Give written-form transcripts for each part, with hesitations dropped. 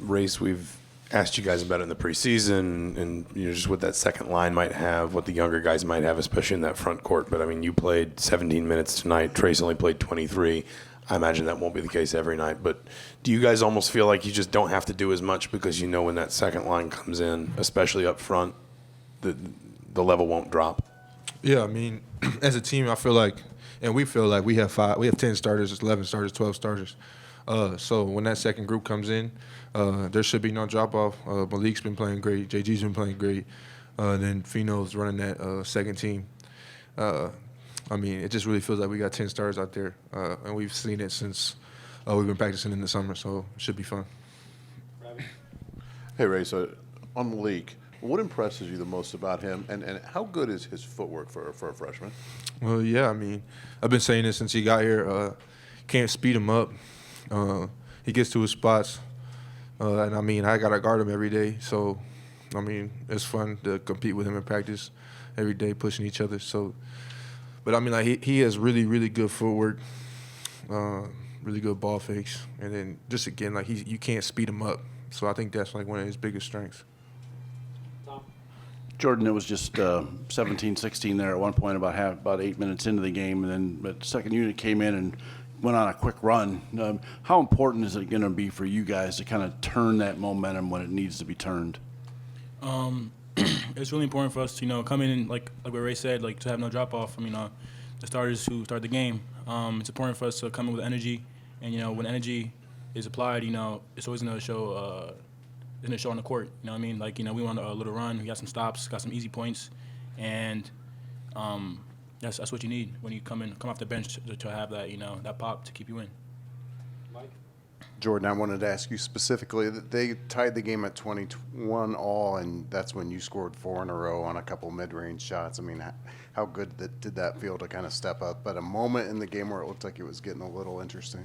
Race, we've asked you guys about it in the preseason, and just what that second line might have, what the younger guys might have, especially in that front court. But I mean, you played 17 minutes tonight. Trace only played 23. I imagine that won't be the case every night. But do you guys almost feel like you just don't have to do as much because when that second line comes in, especially up front, the level won't drop? Yeah, I mean, as a team, I feel like, and we feel like we have 10 starters, 11 starters, 12 starters. So when that second group comes in, there should be no drop-off. Malik's been playing great. JG's been playing great. Then Fino's running that second team. I mean, it just really feels like we got 10 stars out there, and we've seen it since we've been practicing in the summer, so it should be fun. Hey, Ray, so on Malik, what impresses you the most about him, and how good is his footwork for a freshman? Well, yeah, I mean, I've been saying this since he got here. Can't speed him up. He gets to his spots, and I mean, I got to guard him every day. So, I mean, it's fun to compete with him in practice every day, pushing each other. So, but I mean, like he has really, really good footwork, really good ball fakes, and then just again, like you can't speed him up. So I think that's like one of his biggest strengths. Jordan, it was just 17-16 there at one point, about 8 minutes into the game, and then the second unit came in and went on a quick run. How important is it going to be for you guys to kind of turn that momentum when it needs to be turned? It's really important for us to come in and like what Ray said, like to have no drop off. I mean, the starters who start the game. It's important for us to come in with energy, and when energy is applied, it's always going to show. Isn't it show on the court? You know what I mean? Like, we went on a little run. We got some stops, got some easy points, and that's what you need when you come off the bench to have that that pop to keep you in. Mike? Jordan, I wanted to ask you specifically that they tied the game at 21 all, and that's when you scored 4 in a row on a couple mid-range shots. I mean, how good did that feel to kind of step up at a moment in the game where it looked like it was getting a little interesting?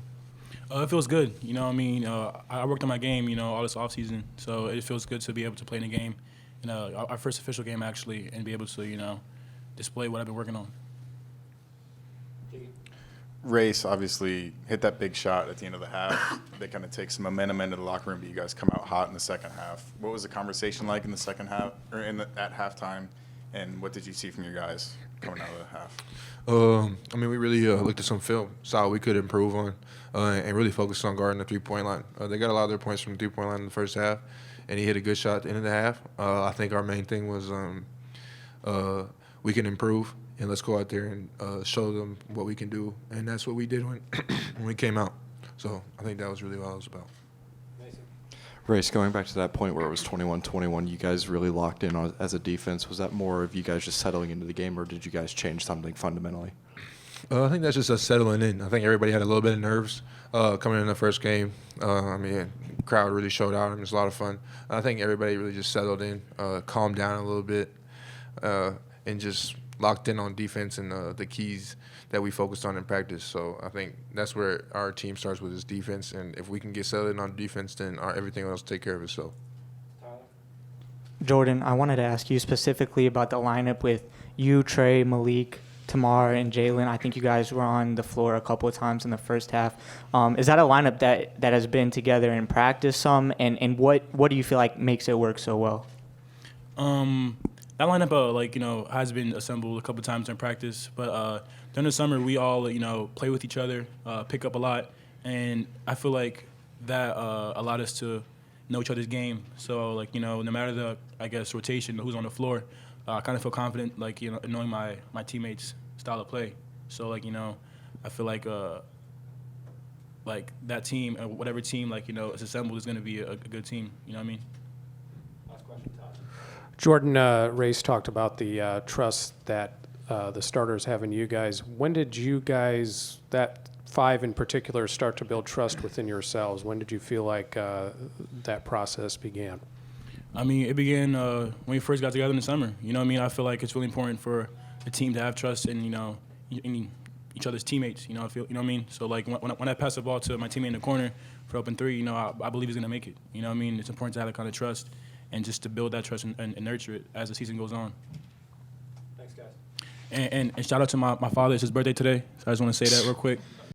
It feels good. I mean, I worked on my game, all this offseason, so it feels good to be able to play in a game, our first official game actually, and be able to, display what I've been working on. Race obviously hit that big shot at the end of the half. They kind of take some momentum into the locker room, but you guys come out hot in the second half. What was the conversation like in the second half, or at halftime, and what did you see from your guys coming out of the half? I mean, we really looked at some film, saw what we could improve on, and really focused on guarding the three-point line. They got a lot of their points from the three-point line in the first half, and he hit a good shot at the end of the half. I think our main thing was we can improve, and let's go out there and show them what we can do, and that's what we did when we came out. So I think that was really what it was about. Race, going back to that point where it was 21-21, you guys really locked in as a defense. Was that more of you guys just settling into the game, or did you guys change something fundamentally? I think that's just us settling in. I think everybody had a little bit of nerves coming in the first game. I mean, the crowd really showed out. It was a lot of fun. I think everybody really just settled in, calmed down a little bit, and just locked in on defense and the keys that we focused on in practice. So I think that's where our team starts with, is defense. And if we can get settled in on defense, then everything else will take care of itself. Jordan, I wanted to ask you specifically about the lineup with you, Trey, Malik, Tamar, and Jalen. I think you guys were on the floor a couple of times in the first half. Is that a lineup that has been together in practice some? And what do you feel like makes it work so well? That lineup, has been assembled a couple of times in practice. But during the summer, we all, play with each other, pick up a lot. And I feel like that allowed us to know each other's game. So, no matter the, rotation, who's on the floor, I kind of feel confident, knowing my teammates' style of play. So, I feel like that team, whatever team, is assembled is going to be a good team. You know what I mean? Last question, Todd. Jordan, Race talked about the trust that the starters have in you guys. When did you guys, that 5 in particular, start to build trust within yourselves? When did you feel like that process began? I mean, it began when we first got together in the summer. You know what I mean? I feel like it's really important for the team to have trust in, in each other's teammates. You know what I mean? So, when I pass the ball to my teammate in the corner for open three, I believe he's going to make it. You know what I mean? It's important to have that kind of trust and just to build that trust and nurture it as the season goes on. Thanks, guys. And shout out to my father. It's his birthday today, so I just want to say that real quick.